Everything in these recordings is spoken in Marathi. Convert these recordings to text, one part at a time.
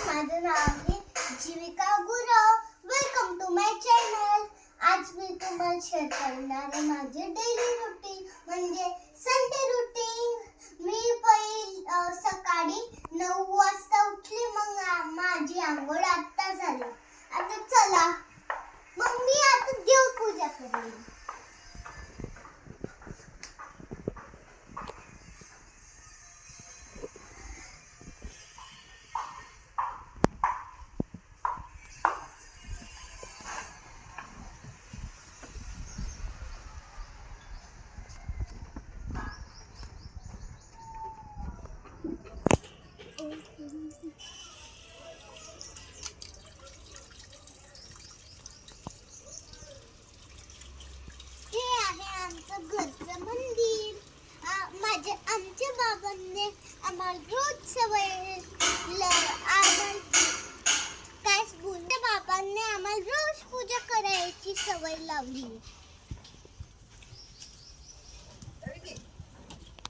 माझं नाव आहे Jivika Gurav. Welcome to my channel. आज मी तुम्हाला शेअर करणार आहे माझे डेली रुटीन म्हणजे संडे रुटीन. मी सकाळी 9 वाजता उठली, मग माझी आंघोळ आता झाली. आता चला मग मी आता देवपूजा करेन. हे आहे आमचं घरचं मंदिर. आमच्या बाबांनी आम्हाला रोज सवय बाबांनी आम्हाला रोज पूजा करायची सवय लावली.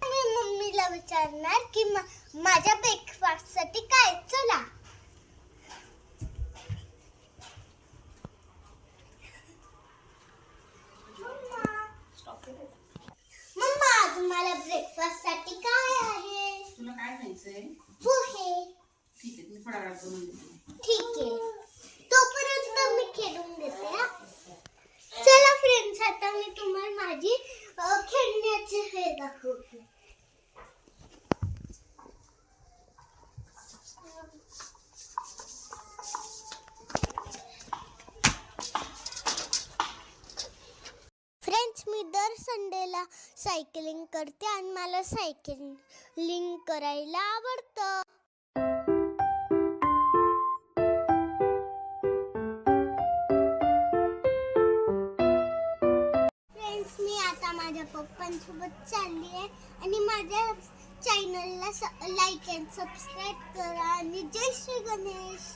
मी मम्मीला विचारणार की माझ्या ब्रेकफास्ट साठी काय. चला मम्मा, आज मला ब्रेकफास्ट साठी काय आहे? तुला काय खायचंय? पोहे. ठीक आहे, मी थोडा वेळात बनवून देते. ठीक आहे, तोपर्यंत मी खेळून घेते. चला फ्रेंड्स, आता मी तुम्हाला माझी खेळण्याचे हे दाखवते. फ्रेंड्स, मी दर संडेला सायकलिंग करते आणि मला सायकलिंग करायला आवडतं. फ्रेंड्स, मी आता माझ्या पप्पांसोबत चालली आहे आणि माझ्या चॅनलला लाईक अँड सबस्क्राईब करा आणि जय श्री गणेश.